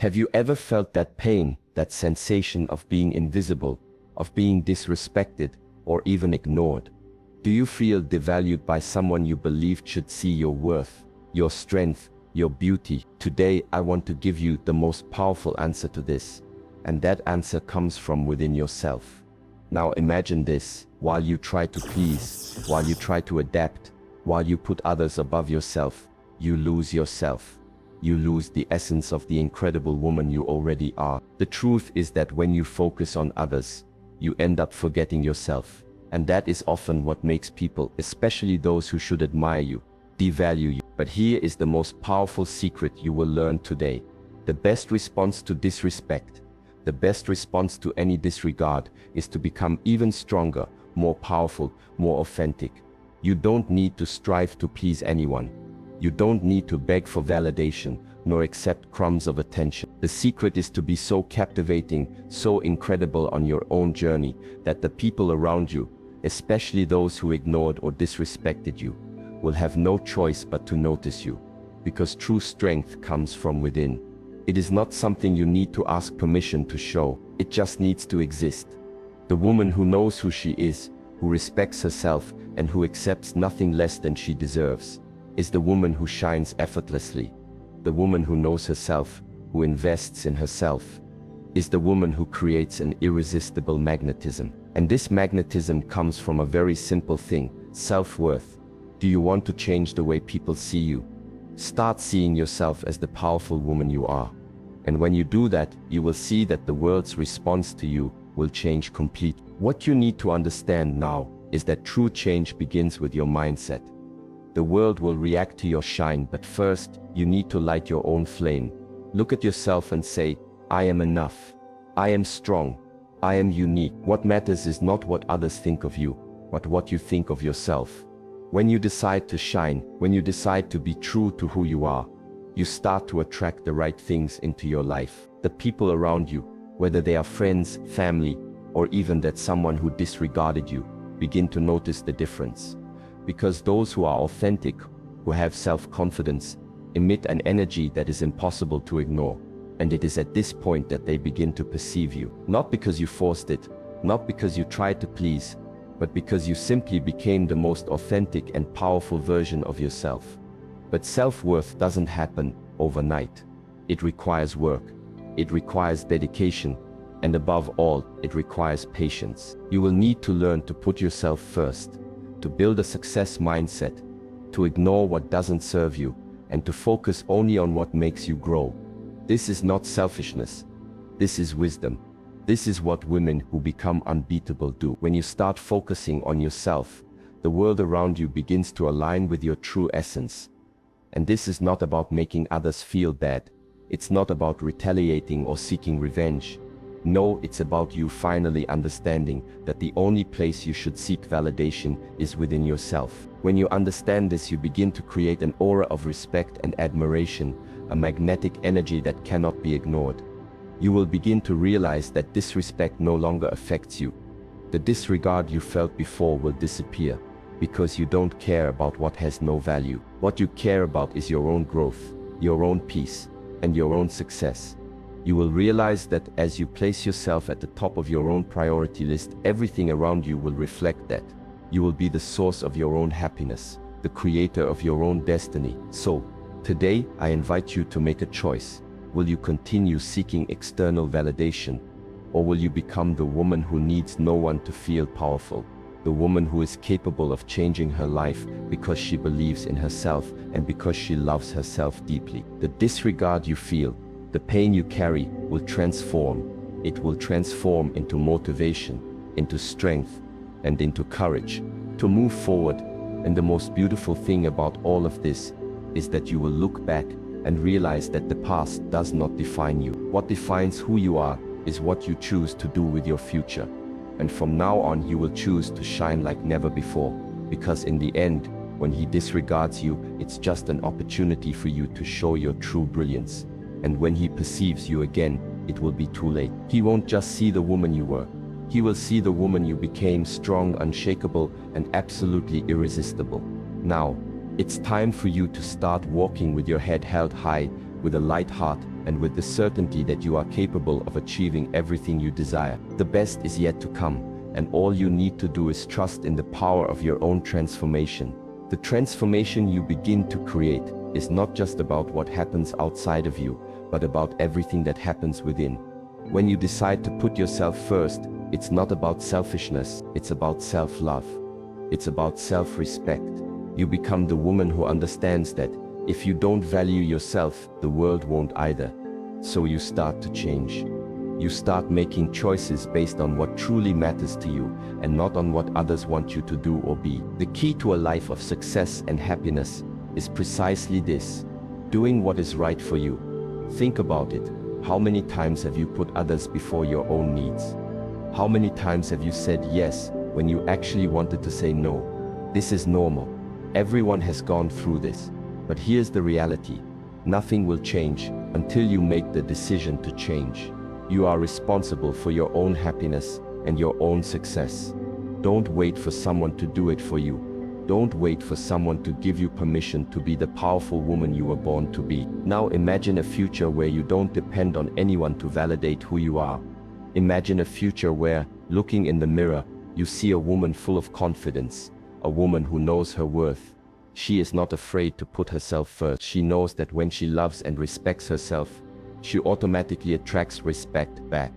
Have you ever felt that pain, that sensation of being invisible, of being disrespected, or even ignored? Do you feel devalued by someone you believed should see your worth, your strength, your beauty? Today, I want to give you the most powerful answer to this, and that answer comes from within yourself. Now imagine this: while you try to please, while you try to adapt, while you put others above yourself, you lose yourself. You lose the essence of the incredible woman you already are. The truth is that when you focus on others, you end up forgetting yourself. And that is often what makes people, especially those who should admire you, devalue you. But here is the most powerful secret you will learn today. The best response to disrespect, the best response to any disregard, is to become even stronger, more powerful, more authentic. You don't need to strive to please anyone. You don't need to beg for validation, nor accept crumbs of attention. The secret is to be so captivating, so incredible on your own journey, that the people around you, especially those who ignored or disrespected you, will have no choice but to notice you. Because true strength comes from within. It is not something you need to ask permission to show, it just needs to exist. The woman who knows who she is, who respects herself, and who accepts nothing less than she deserves, is the woman who shines effortlessly. The woman who knows herself, who invests in herself, is the woman who creates an irresistible magnetism. And this magnetism comes from a very simple thing: self-worth. Do you want to change the way people see you? Start seeing yourself as the powerful woman you are. And when you do that, you will see that the world's response to you will change completely. What you need to understand now is that true change begins with your mindset. The world will react to your shine, but first, you need to light your own flame. Look at yourself and say, I am enough. I am strong. I am unique. What matters is not what others think of you, but what you think of yourself. When you decide to shine, when you decide to be true to who you are, you start to attract the right things into your life. The people around you, whether they are friends, family, or even that someone who disregarded you, begin to notice the difference. Because those who are authentic, who have self-confidence, emit an energy that is impossible to ignore. And it is at this point that they begin to perceive you. Not because you forced it, not because you tried to please, but because you simply became the most authentic and powerful version of yourself. But self-worth doesn't happen overnight. It requires work. It requires dedication. And above all, it requires patience. You will need to learn to put yourself first, to build a success mindset, to ignore what doesn't serve you, and to focus only on what makes you grow. This is not selfishness. This is wisdom. This is what women who become unbeatable do. When you start focusing on yourself, the world around you begins to align with your true essence. And this is not about making others feel bad. It's not about retaliating or seeking revenge. No, it's about you finally understanding that the only place you should seek validation is within yourself. When you understand this, you begin to create an aura of respect and admiration, a magnetic energy that cannot be ignored. You will begin to realize that disrespect no longer affects you. The disregard you felt before will disappear, because you don't care about what has no value. What you care about is your own growth, your own peace, and your own success. You will realize that as you place yourself at the top of your own priority list, everything around you will reflect that. You will be the source of your own happiness, the creator of your own destiny. So, today, I invite you to make a choice. Will you continue seeking external validation? Or will you become the woman who needs no one to feel powerful? The woman who is capable of changing her life because she believes in herself and because she loves herself deeply. The disregard you feel, the pain you carry, will transform. It will transform into motivation, into strength, and into courage to move forward. And the most beautiful thing about all of this is that you will look back and realize that the past does not define you. What defines who you are is what you choose to do with your future. And from now on, you will choose to shine like never before. Because in the end, when he disregards you, it's just an opportunity for you to show your true brilliance. And when he perceives you again, it will be too late. He won't just see the woman you were. He will see the woman you became: strong, unshakable, and absolutely irresistible. Now, it's time for you to start walking with your head held high, with a light heart, and with the certainty that you are capable of achieving everything you desire. The best is yet to come, and all you need to do is trust in the power of your own transformation. The transformation you begin to create is not just about what happens outside of you, but about everything that happens within. When you decide to put yourself first, it's not about selfishness, it's about self-love. It's about self-respect. You become the woman who understands that if you don't value yourself, the world won't either. So you start to change. You start making choices based on what truly matters to you, and not on what others want you to do or be. The key to a life of success and happiness is precisely this: doing what is right for you. Think about it. How many times have you put others before your own needs? How many times have you said yes when you actually wanted to say no? This is normal. Everyone has gone through this. But here's the reality. Nothing will change until you make the decision to change. You are responsible for your own happiness and your own success. Don't wait for someone to do it for you. Don't wait for someone to give you permission to be the powerful woman you were born to be. Now imagine a future where you don't depend on anyone to validate who you are. Imagine a future where, looking in the mirror, you see a woman full of confidence, a woman who knows her worth. She is not afraid to put herself first. She knows that when she loves and respects herself, she automatically attracts respect back.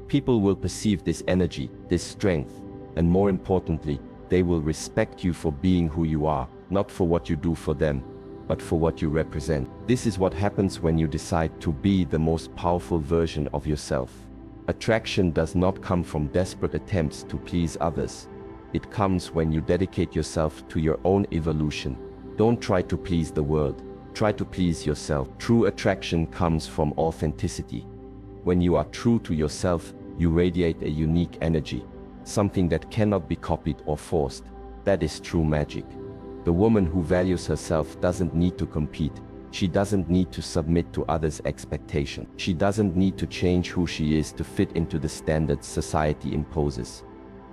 People will perceive this energy, this strength, and more importantly, they will respect you for being who you are, not for what you do for them, but for what you represent. This is what happens when you decide to be the most powerful version of yourself. Attraction does not come from desperate attempts to please others. It comes when you dedicate yourself to your own evolution. Don't try to please the world. Try to please yourself. True attraction comes from authenticity. When you are true to yourself, you radiate a unique energy, something that cannot be copied or forced. That is true magic. The woman who values herself doesn't need to compete. She doesn't need to submit to others' expectations. She doesn't need to change who she is to fit into the standards society imposes.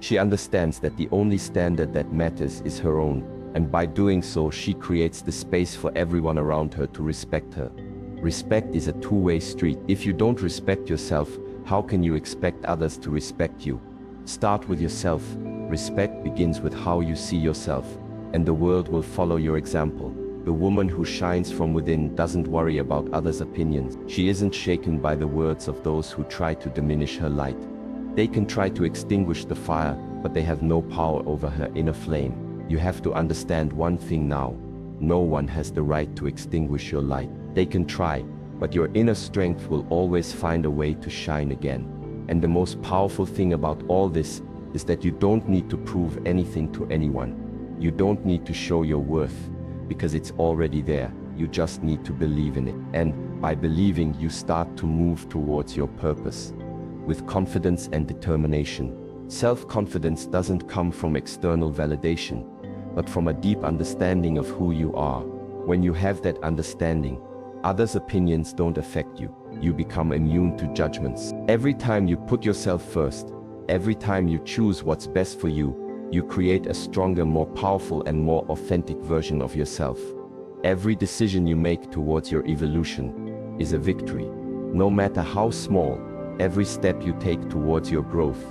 She understands that the only standard that matters is her own, and by doing so she creates the space for everyone around her to respect her. Respect is a two-way street. If you don't respect yourself, how can you expect others to respect you? Start with yourself. Respect begins with how you see yourself, and the world will follow your example. The woman who shines from within doesn't worry about others' opinions. She isn't shaken by the words of those who try to diminish her light. They can try to extinguish the fire, but they have no power over her inner flame. You have to understand one thing now. No one has the right to extinguish your light. They can try, but your inner strength will always find a way to shine again. And the most powerful thing about all this is that you don't need to prove anything to anyone. You don't need to show your worth, because it's already there. You just need to believe in it. And by believing, you start to move towards your purpose with confidence and determination. Self-confidence doesn't come from external validation, but from a deep understanding of who you are. When you have that understanding, others' opinions don't affect you. You become immune to judgments. Every time you put yourself first, every time you choose what's best for you, you create a stronger, more powerful and more authentic version of yourself. Every decision you make towards your evolution is a victory. No matter how small, every step you take towards your growth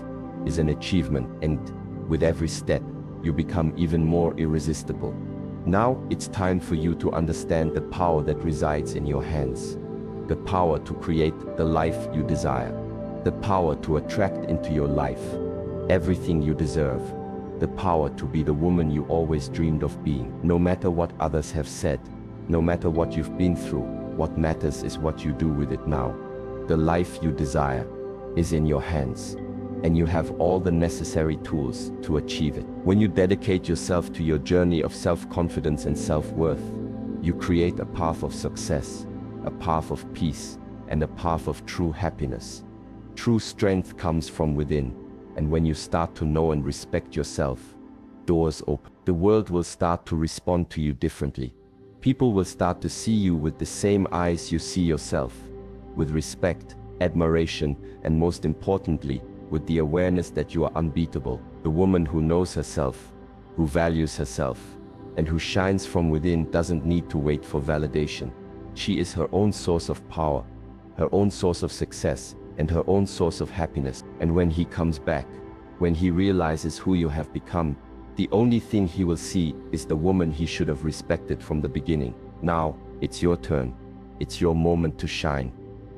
is an achievement, and with every step, you become even more irresistible. Now, it's time for you to understand the power that resides in your hands. The power to create the life you desire. The power to attract into your life everything you deserve. The power to be the woman you always dreamed of being. No matter what others have said, no matter what you've been through, what matters is what you do with it now. The life you desire is in your hands, and you have all the necessary tools to achieve it. When you dedicate yourself to your journey of self-confidence and self-worth, you create a path of success, a path of peace, and a path of true happiness. True strength comes from within, and when you start to know and respect yourself, doors open. The world will start to respond to you differently. People will start to see you with the same eyes you see yourself, with respect, admiration, and most importantly, with the awareness that you are unbeatable. The woman who knows herself, who values herself, and who shines from within doesn't need to wait for validation. She is her own source of power, her own source of success, and her own source of happiness. And when he comes back, when he realizes who you have become, the only thing he will see is the woman he should have respected from the beginning. Now, it's your turn. It's your moment to shine.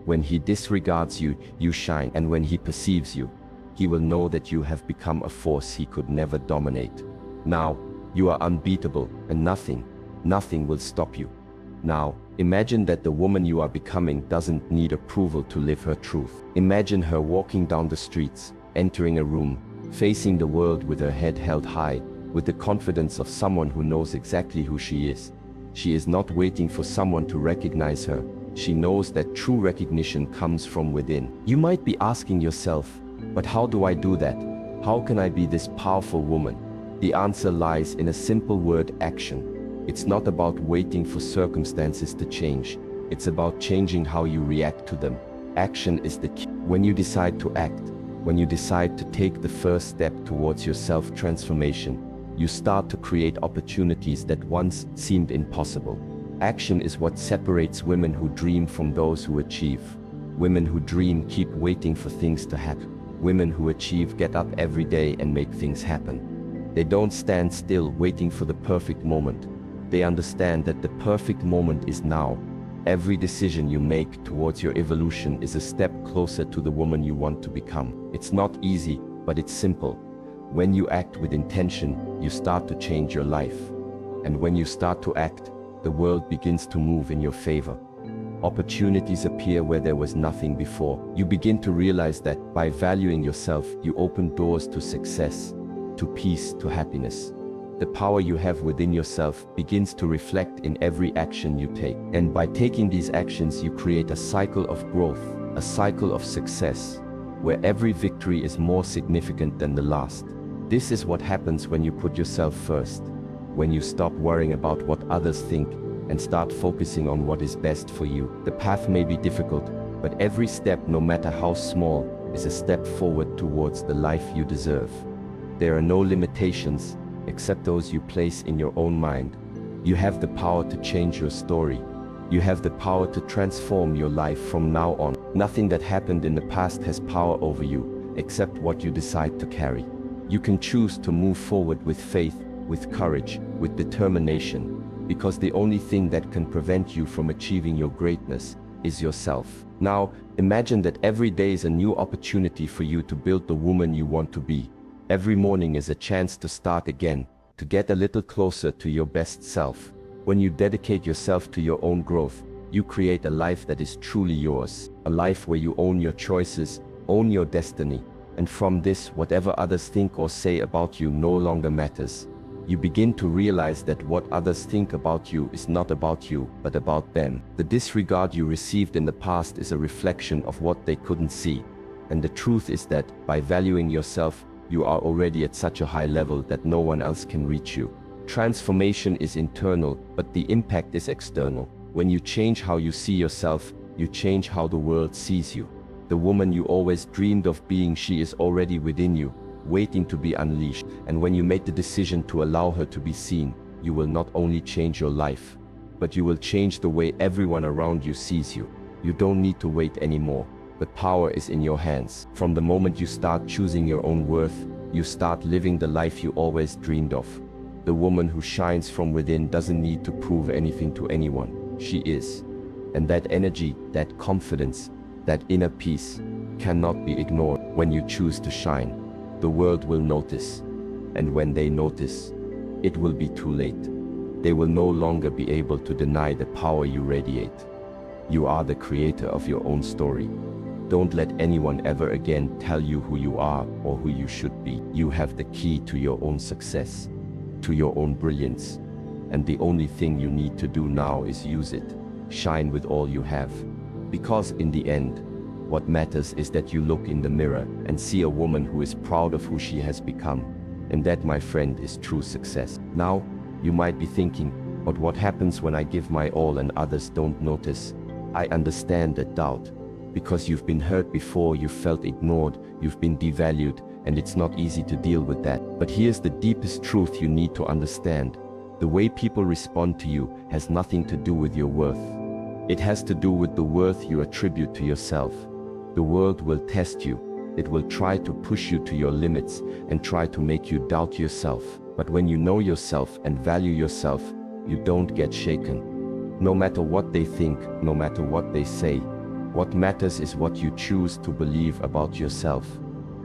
When he disregards you, you shine. And when he perceives you, he will know that you have become a force he could never dominate. Now, you are unbeatable, and nothing will stop you. Now, imagine that the woman you are becoming doesn't need approval to live her truth. Imagine her walking down the streets, entering a room, facing the world with her head held high, with the confidence of someone who knows exactly who she is. She is not waiting for someone to recognize her. She knows that true recognition comes from within. You might be asking yourself, but how do I do that? How can I be this powerful woman? The answer lies in a simple word: action. It's not about waiting for circumstances to change. It's about changing how you react to them. Action is the key. When you decide to act, when you decide to take the first step towards your self-transformation, you start to create opportunities that once seemed impossible. Action is what separates women who dream from those who achieve. Women who dream keep waiting for things to happen. Women who achieve get up every day and make things happen. They don't stand still waiting for the perfect moment. They understand that the perfect moment is now. Every decision you make towards your evolution is a step closer to the woman you want to become. It's not easy, but it's simple. When you act with intention, you start to change your life. And when you start to act, the world begins to move in your favor. Opportunities appear where there was nothing before. You begin to realize that by valuing yourself, you open doors to success, to peace, to happiness. The power you have within yourself begins to reflect in every action you take. And by taking these actions, you create a cycle of growth, a cycle of success, where every victory is more significant than the last. This is what happens when you put yourself first, when you stop worrying about what others think and start focusing on what is best for you. The path may be difficult, but every step, no matter how small, is a step forward towards the life you deserve. There are no limitations, except those you place in your own mind. You have the power to change your story. You have the power to transform your life from now on. Nothing that happened in the past has power over you, except what you decide to carry. You can choose to move forward with faith, with courage, with determination, because the only thing that can prevent you from achieving your greatness is yourself. Now, imagine that every day is a new opportunity for you to build the woman you want to be. Every morning is a chance to start again, to get a little closer to your best self. When you dedicate yourself to your own growth, you create a life that is truly yours, a life where you own your choices, own your destiny, and from this, whatever others think or say about you no longer matters. You begin to realize that what others think about you is not about you, but about them. The disregard you received in the past is a reflection of what they couldn't see. And the truth is that, by valuing yourself, you are already at such a high level that no one else can reach you. Transformation is internal, but the impact is external. When you change how you see yourself, you change how the world sees you. The woman you always dreamed of being, she is already within you, waiting to be unleashed. And when you make the decision to allow her to be seen, you will not only change your life, but you will change the way everyone around you sees you. You don't need to wait anymore. The power is in your hands. From the moment you start choosing your own worth, you start living the life you always dreamed of. The woman who shines from within doesn't need to prove anything to anyone. She is. And that energy, that confidence, that inner peace cannot be ignored. When you choose to shine, the world will notice. And when they notice, it will be too late. They will no longer be able to deny the power you radiate. You are the creator of your own story. Don't let anyone ever again tell you who you are or who you should be. You have the key to your own success, to your own brilliance. And the only thing you need to do now is use it. Shine with all you have. Because in the end, what matters is that you look in the mirror and see a woman who is proud of who she has become. And that, my friend, is true success. Now, you might be thinking, but what happens when I give my all and others don't notice? I understand that doubt. Because you've been hurt before, you've felt ignored, you've been devalued, and it's not easy to deal with that. But here's the deepest truth you need to understand. The way people respond to you has nothing to do with your worth. It has to do with the worth you attribute to yourself. The world will test you. It will try to push you to your limits and try to make you doubt yourself. But when you know yourself and value yourself, you don't get shaken. No matter what they think, no matter what they say, what matters is what you choose to believe about yourself.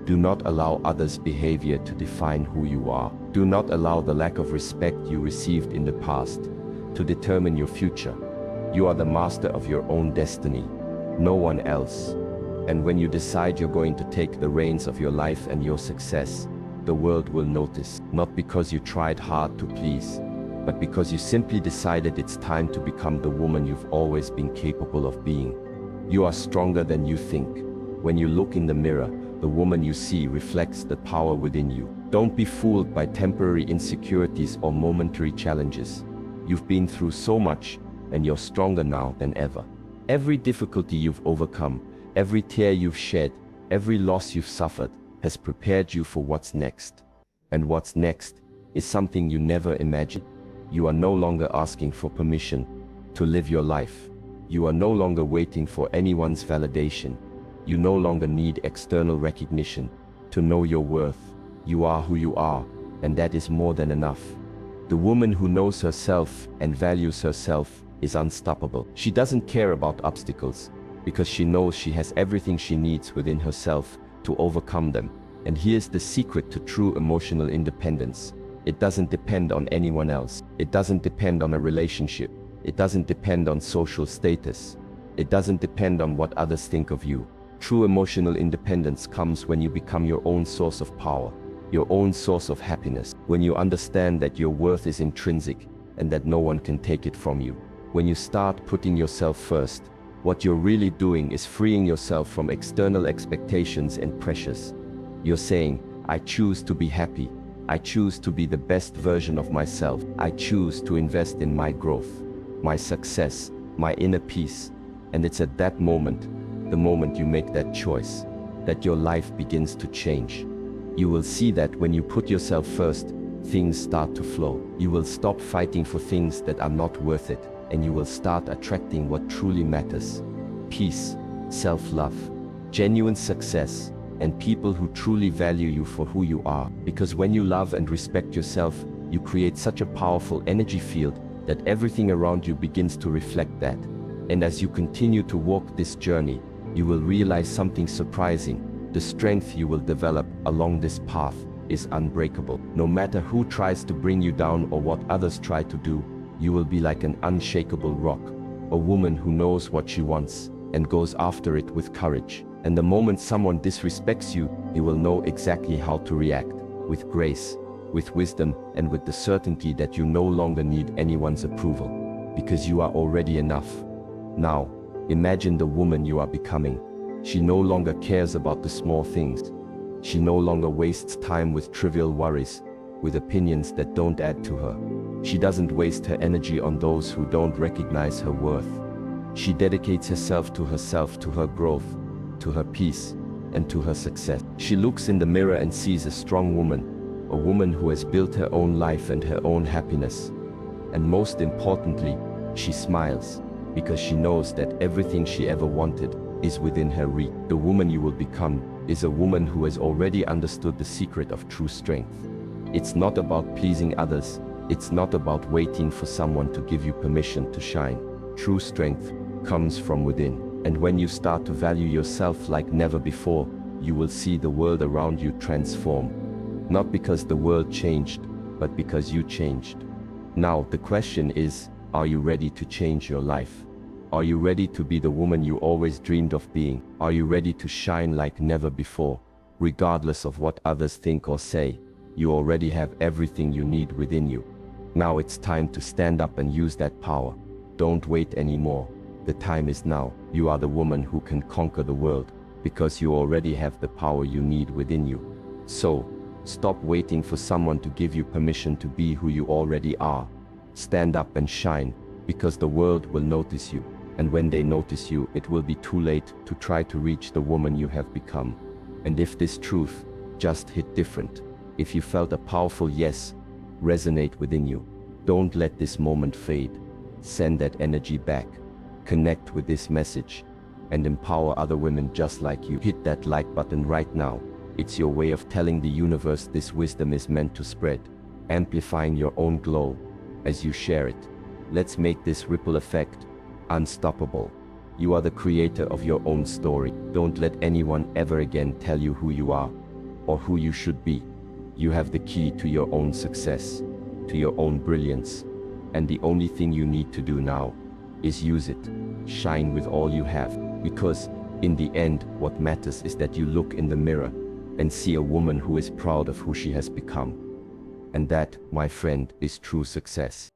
Do not allow others' behavior to define who you are. Do not allow the lack of respect you received in the past to determine your future. You are the master of your own destiny, no one else. And when you decide you're going to take the reins of your life and your success, the world will notice, not because you tried hard to please, but because you simply decided it's time to become the woman you've always been capable of being. You are stronger than you think. When you look in the mirror, the woman you see reflects the power within you. Don't be fooled by temporary insecurities or momentary challenges. You've been through so much, and you're stronger now than ever. Every difficulty you've overcome, every tear you've shed, every loss you've suffered, has prepared you for what's next. And what's next is something you never imagined. You are no longer asking for permission to live your life. You are no longer waiting for anyone's validation. You no longer need external recognition to know your worth. You are who you are, and that is more than enough. The woman who knows herself and values herself is unstoppable. She doesn't care about obstacles because she knows she has everything she needs within herself to overcome them. And here's the secret to true emotional independence. It doesn't depend on anyone else. It doesn't depend on a relationship. It doesn't depend on social status. It doesn't depend on what others think of you. True emotional independence comes when you become your own source of power, your own source of happiness. When you understand that your worth is intrinsic and that no one can take it from you. When you start putting yourself first, what you're really doing is freeing yourself from external expectations and pressures. You're saying, I choose to be happy. I choose to be the best version of myself. I choose to invest in my growth, my success, my inner peace. And it's at that moment, the moment you make that choice, that your life begins to change. You will see that when you put yourself first, things start to flow. You will stop fighting for things that are not worth it, and you will start attracting what truly matters. Peace, self-love, genuine success, and people who truly value you for who you are. Because when you love and respect yourself, you create such a powerful energy field that everything around you begins to reflect that. And as you continue to walk this journey, you will realize something surprising. The strength you will develop along this path is unbreakable. No matter who tries to bring you down or what others try to do, you will be like an unshakable rock, a woman who knows what she wants and goes after it with courage. And the moment someone disrespects you, you will know exactly how to react, with grace, with wisdom, and with the certainty that you no longer need anyone's approval, because you are already enough. Now, imagine the woman you are becoming. She no longer cares about the small things. She no longer wastes time with trivial worries, with opinions that don't add to her. She doesn't waste her energy on those who don't recognize her worth. She dedicates herself, to her growth, to her peace, and to her success. She looks in the mirror and sees a strong woman, a woman who has built her own life and her own happiness. And most importantly, she smiles, because she knows that everything she ever wanted is within her reach. The woman you will become is a woman who has already understood the secret of true strength. It's not about pleasing others. It's not about waiting for someone to give you permission to shine. True strength comes from within. And when you start to value yourself like never before, you will see the world around you transform. Not because the world changed, but because you changed. Now, the question is, are you ready to change your life? Are you ready to be the woman you always dreamed of being? Are you ready to shine like never before? Regardless of what others think or say, you already have everything you need within you. Now it's time to stand up and use that power. Don't wait anymore. The time is now. You are the woman who can conquer the world, because you already have the power you need within you. So, stop waiting for someone to give you permission to be who you already are. Stand up and shine, because the world will notice you. And when they notice you, it will be too late to try to reach the woman you have become. And if this truth just hit different, if you felt a powerful yes resonate within you, don't let this moment fade. Send that energy back. connect with this message, and empower other women just like you. Hit that like button right now. It's your way of telling the universe this wisdom is meant to spread, amplifying your own glow as you share it. Let's make this ripple effect unstoppable. You are the creator of your own story. Don't let anyone ever again tell you who you are or who you should be. You have the key to your own success, to your own brilliance, and the only thing you need to do now is use it. Shine with all you have, because in the end, what matters is that you look in the mirror and see a woman who is proud of who she has become. And that, my friend, is true success.